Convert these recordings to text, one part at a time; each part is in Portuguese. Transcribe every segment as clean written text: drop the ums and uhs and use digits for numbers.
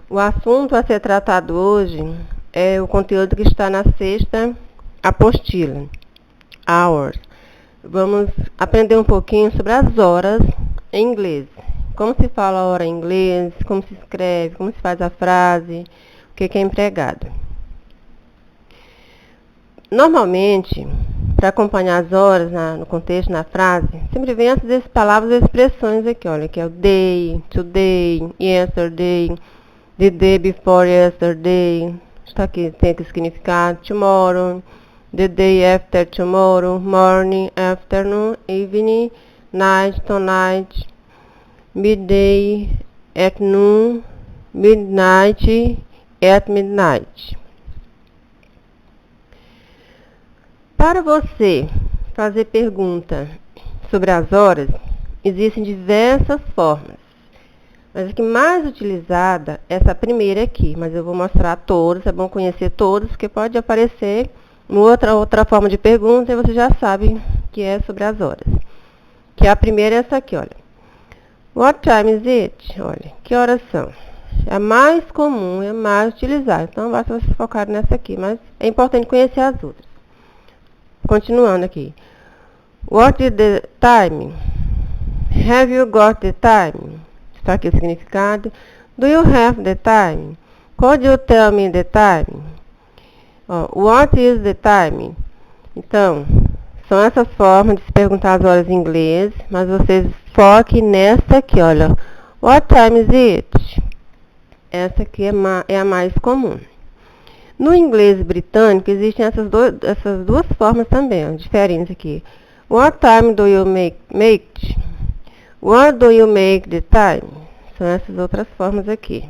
O assunto a ser tratado hoje é o conteúdo que está na sexta apostila, Hours. Vamos aprender um pouquinho sobre as horas em inglês. Como se fala a hora em inglês, como se escreve, como se faz a frase, o que é empregado. Normalmente, para acompanhar as horas no contexto, na frase, sempre vem essas palavras e expressões aqui, olha, que é o day, today, yesterday, the day before yesterday, está aqui, tem aqui o significado, tomorrow, the day after tomorrow, morning, afternoon, evening, night, tonight, midday, at noon, midnight, at midnight. Para você fazer pergunta sobre as horas, existem diversas formas. Mas a que mais utilizada é essa primeira aqui, mas eu vou mostrar todos, é bom conhecer todos, porque pode aparecer uma outra forma de pergunta e você já sabe que é sobre as horas. Que a primeira é essa aqui, olha. What time is it? Olha, que horas são? É a mais comum, é a mais utilizada. Então, basta vocês focarem nessa aqui, mas é importante conhecer as outras. Continuando aqui. What is the time? Have you got the time? Está aqui o significado. Do you have the time? Could you tell me the time? What is the time? Então, são essas formas de se perguntar as horas em inglês, mas vocês foquem nessa aqui, olha. What time is it? Essa aqui é a mais comum. No inglês britânico, existem essas duas formas também, diferentes aqui. What time do you make it? What do you make the time? São essas outras formas aqui.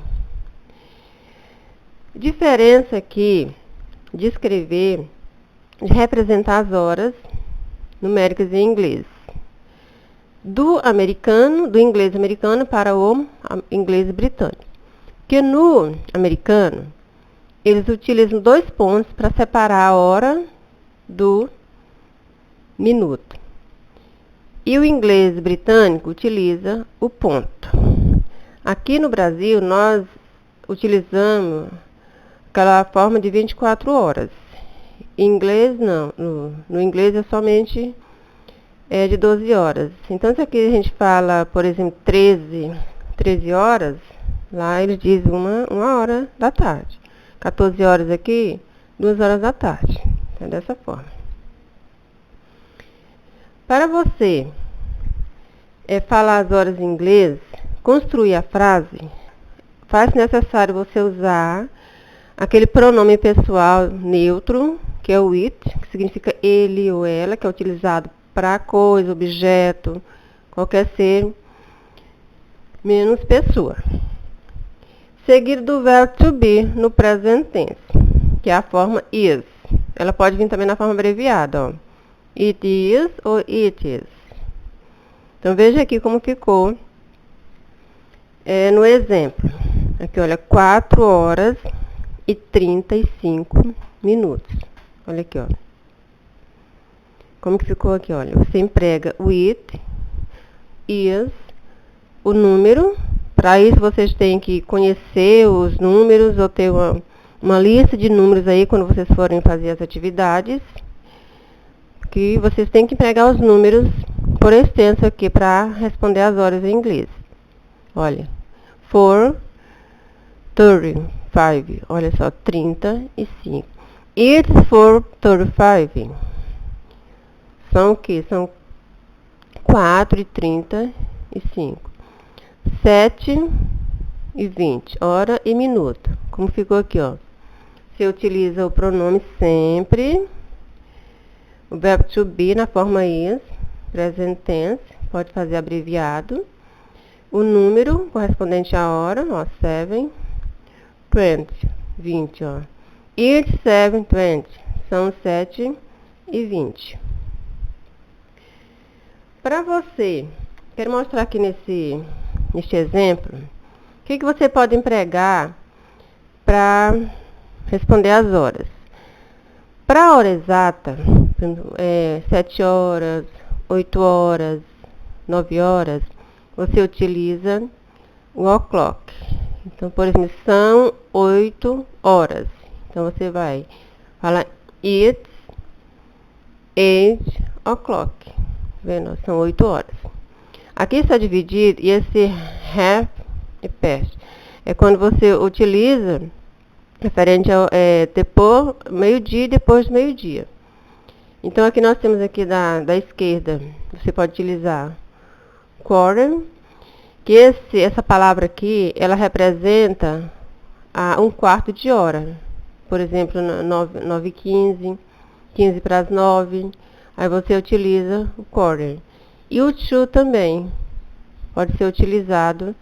Diferença aqui de escrever, de representar as horas numéricas em inglês. Do inglês americano para o inglês britânico. Porque no americano, eles utilizam 2 pontos para separar a hora do minuto. E o inglês britânico utiliza o ponto. Aqui no Brasil, nós utilizamos aquela forma de 24 horas. Em inglês, não. No inglês é somente de 12 horas. Então, se aqui a gente fala, por exemplo, 13 horas, lá eles dizem uma hora da tarde. 14 horas aqui, 2 horas da tarde. É dessa forma. Para você falar as horas em inglês, construir a frase, faz necessário você usar aquele pronome pessoal neutro, que é o it, que significa ele ou ela, que é utilizado para coisa, objeto, qualquer ser, menos pessoa. Seguido do verbo to be no present tense, que é a forma is. Ela pode vir também na forma abreviada, ó. It is ou it is. Então, veja aqui como ficou no exemplo. Aqui, olha, 4 horas e 35 minutos. Olha aqui, ó. Como que ficou aqui, olha. Você emprega o it, is, o número. Para isso, vocês têm que conhecer os números ou ter uma lista de números aí quando vocês forem fazer as atividades. Que vocês têm que empregar os números por extenso aqui para responder as horas em inglês. Olha, 4:35. Olha só, 35. It's 4:35. São o quê? São 4:35. 7:20, hora e minuto. Como ficou aqui, ó. Você utiliza o pronome sempre, o verbo to be na forma is, present tense, pode fazer abreviado. O número correspondente à hora, ó, 7:20, 20, ó. It's 7:20, são 7:20. Para você, quero mostrar aqui neste exemplo, o que você pode empregar para responder as horas. Para a hora exata, 7 horas, 8 horas, 9 horas, você utiliza o o'clock. Então, por exemplo, são 8 horas. Então, você vai falar it's 8 o'clock. Vendo? São 8 horas. Aqui está dividido e esse have e past é quando você utiliza referente ao depois meio-dia e depois do meio-dia. Então, aqui nós temos aqui da esquerda, você pode utilizar quarter, que essa palavra aqui, ela representa um quarto de hora. Por exemplo, 9h15, 15 para as 9, aí você utiliza o quarter. E o to também pode ser utilizado.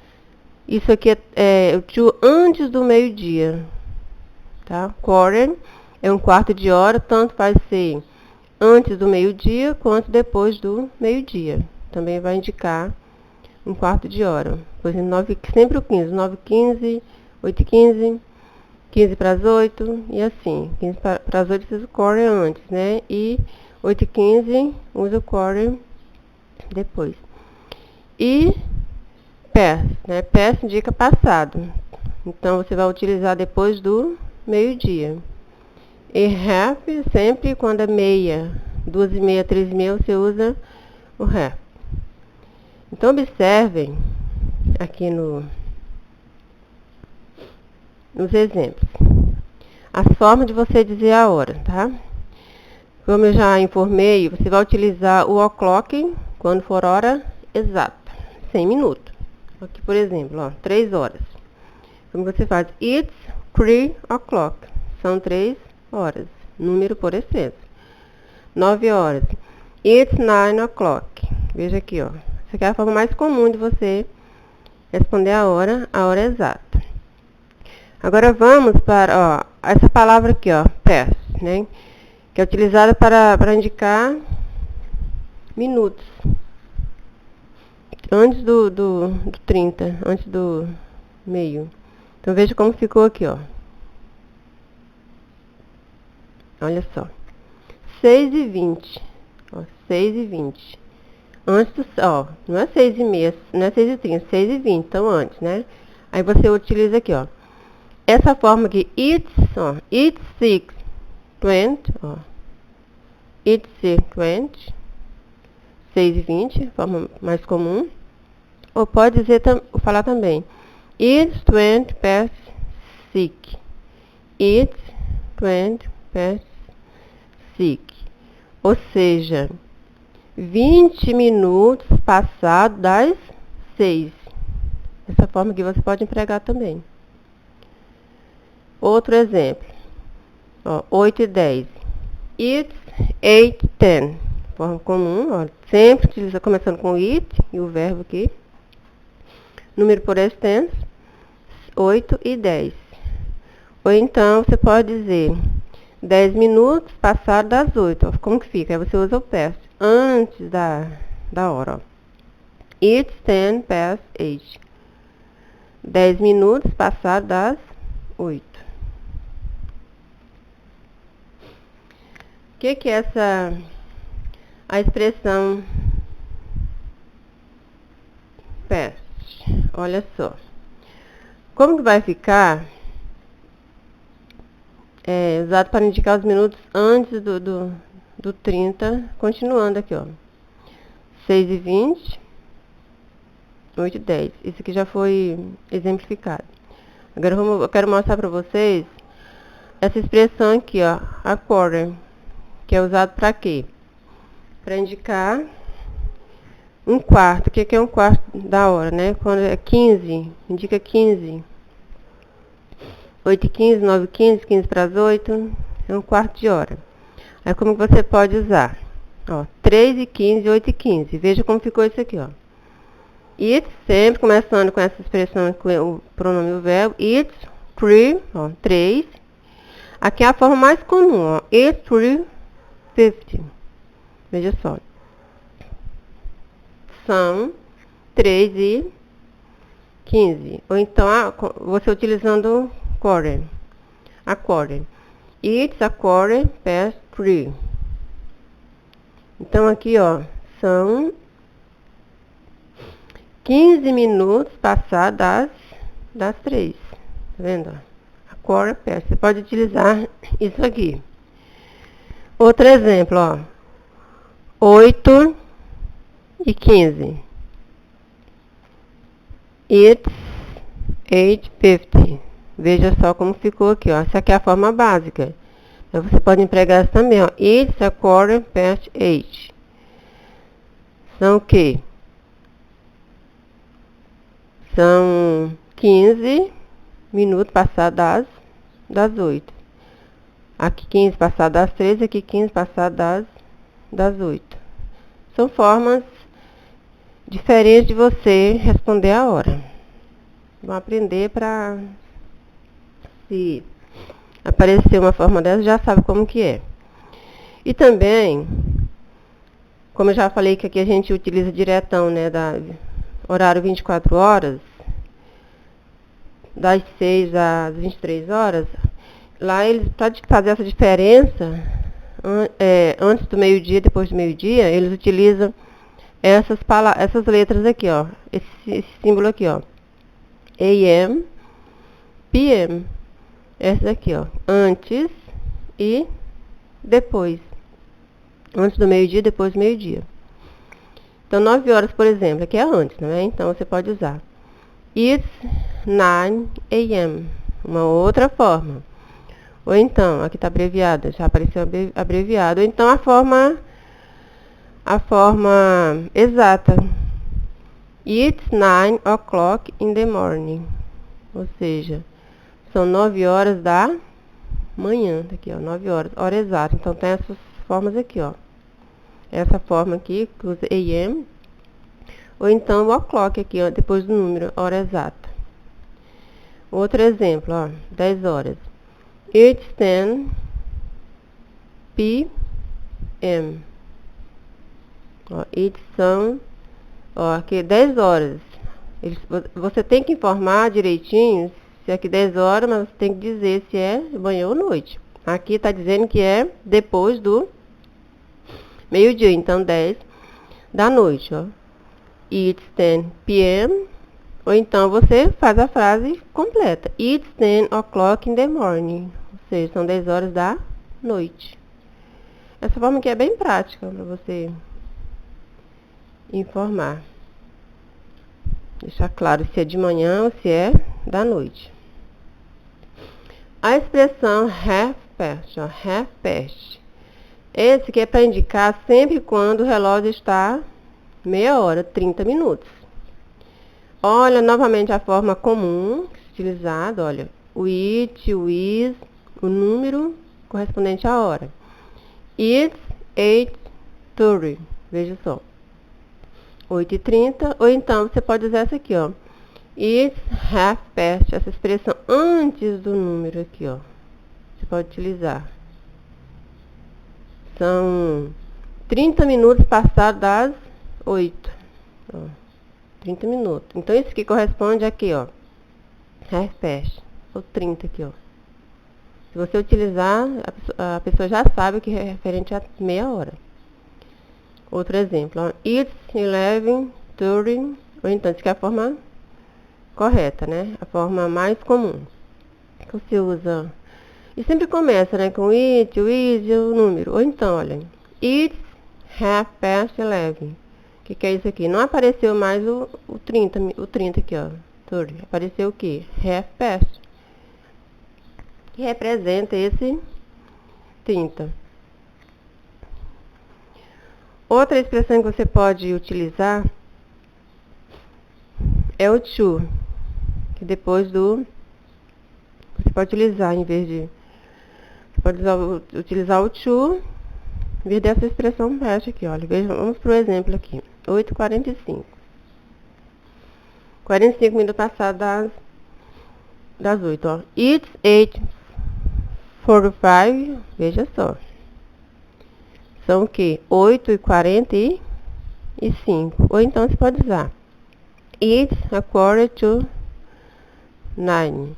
Isso aqui é o to antes do meio-dia, tá? Quarter é um quarto de hora, tanto vai ser antes do meio-dia quanto depois do meio-dia. Também vai indicar um quarto de hora. Por exemplo, sempre o 15, 9h15, 8h15, 15 para as 8 e assim. 15 para as 8 usa o quarter antes, né? E 8h15 usa o quarter depois. E past, né? Past indica passado. Então, você vai utilizar depois do meio-dia. E half, sempre quando é meia, 2h30, 3h30, você usa o half. Então, observem aqui nos exemplos as formas de você dizer a hora, tá? Como eu já informei, você vai utilizar o o'clock quando for hora exata, 100 minutos. Aqui, por exemplo, ó, 3 horas. Como você faz? It's 3 o'clock. São 3 horas. Número por excesso. 9 horas. It's 9 o'clock. Veja aqui, ó. Essa aqui é a forma mais comum de você responder a hora exata. Agora vamos para, ó, essa palavra aqui, ó, past, né? Que é utilizada para indicar minutos. Antes do 30, antes do meio. Então, veja como ficou aqui, ó. Olha só. 6h20. Ó, 6h20. Antes do... Ó, não é 6h30, não é 6h30, 6h20. Então, antes, né? Aí, você utiliza aqui, ó. Essa forma aqui, it's 6:20, ó. It's 6:20. 6h20, forma mais comum. Ou pode dizer, falar também. It's 20 past 6. It's 20 past 6. Ou seja, 20 minutos passados das 6. Dessa forma que você pode empregar também. Outro exemplo. Ó, 8h10. It's 8:10. Forma comum, ó, sempre utiliza começando com it e o verbo aqui. Número por extenso, 8h10. Ou então, você pode dizer 10 minutos passados das 8. Ó, como que fica? Aí você usa o past antes da hora. Ó. It's 10 past 8. 10 minutos passados das 8. O que é a expressão past? Olha só. Como que vai ficar? Usado para indicar os minutos antes do 30. Continuando aqui, ó. 6h20, 8h10. Isso aqui já foi exemplificado. Agora eu quero mostrar para vocês essa expressão aqui, ó. A quarter. Que é usado para quê? Para indicar um quarto. O que é um quarto da hora, né? Quando é 15, indica 15. 8h15, 9h15, 15 para as 8. É um quarto de hora. Aí como você pode usar? Ó, 3h15, 8h15. Veja como ficou isso aqui, ó. It's, sempre começando com essa expressão, com o pronome e o verbo. It's 3, ó, 3. Aqui é a forma mais comum, ó. It's 3:50. Veja só. São 3h15. Ou então, você utilizando quarter. A quarter. It's a quarter past 3. Então, aqui, ó, são 15 minutos passados das das 3. Tá vendo? A quarter past. Você pode utilizar isso aqui. Outro exemplo, ó. 8:15. It's 8:50. Veja só como ficou aqui, ó. Essa aqui é a forma básica. Então, você pode empregar essa também, ó. It's a quarter past 8. São o quê? São 15 minutos passados das 8. Aqui 15 passados das 13, aqui 15 passados das 8. São formas diferentes de você responder a hora. Vão aprender para, se aparecer uma forma dessa, já sabe como que é. E também, como eu já falei que aqui a gente utiliza diretão, né, da horário 24 horas, das 6 às 23 horas, lá eles, para fazer essa diferença, antes do meio-dia, depois do meio-dia, eles utilizam essas letras aqui, ó, esse símbolo aqui, ó, AM, PM, essa aqui, ó, antes e depois, antes do meio-dia, depois do meio-dia. Então, 9 horas, por exemplo, aqui é antes, não é? Então, você pode usar It's 9 AM, uma outra forma. Ou então, aqui está abreviada, já apareceu abreviado. Ou então, a forma exata. It's 9 o'clock in the morning. Ou seja, são 9 horas da manhã. Aqui, ó, 9 horas, hora exata. Então, tem essas formas aqui, ó. Essa forma aqui, que usa AM. Ou então, o o'clock aqui, ó, depois do número, hora exata. Outro exemplo, ó, 10 horas. It's 10 p.m. Ó, it's são, ó, aqui 10 horas. Você tem que informar direitinho se é aqui 10 horas, mas você tem que dizer se é manhã ou noite. Aqui está dizendo que é depois do meio-dia, então 10 da noite, ó. It's 10 p.m. Ou então você faz a frase completa. It's 10 o'clock in the morning. Ou seja, são 10 horas da noite. Essa forma aqui é bem prática para você informar. Deixar claro se é de manhã ou se é da noite. A expressão half past, ó, half past. Esse aqui é para indicar sempre quando o relógio está meia hora, 30 minutos. Olha novamente a forma comum utilizada, olha, o it, o is, o número correspondente à hora. It's 8:30, veja só, 8:30, ou então você pode usar essa aqui, ó, it's half past, essa expressão antes do número aqui, ó, você pode utilizar. São 30 minutos passados das 8, ó. 30 minutos. Então, isso aqui corresponde aqui, ó. Half past. Ou 30 aqui, ó. Se você utilizar, a pessoa já sabe que é referente a meia hora. Outro exemplo, ó. It's 11:30. Ou então, isso aqui é a forma correta, né? A forma mais comum. Que você usa. E sempre começa, né? Com it, o is e o número. Ou então, olha. It's 11:30. O que é isso aqui? Não apareceu mais o 30 aqui, ó. 30. Apareceu o quê? Half past. Que representa esse 30. Outra expressão que você pode utilizar é o to. Que depois do... Você pode utilizar em vez de... Você pode utilizar o to em vez dessa expressão past aqui, olha. Veja, vamos para o exemplo aqui. 8:45. 45 minutos passados das 8, ó. It's 8:45. Veja só. São o quê? 8:45. Ou então você pode usar It's 8:45.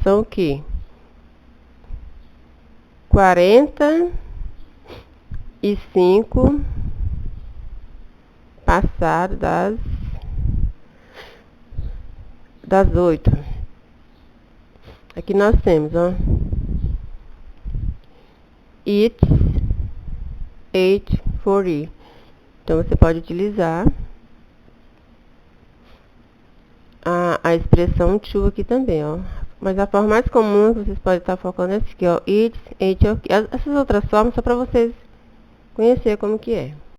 São o quê? 45 passado das 8. Aqui nós temos, ó, it, ate, for it. Então, você pode utilizar a expressão to aqui também, ó. Mas a forma mais comum que vocês podem estar focando é essa aqui, ó. It, ate, ok. Essas outras formas só para vocês conhecer como que é.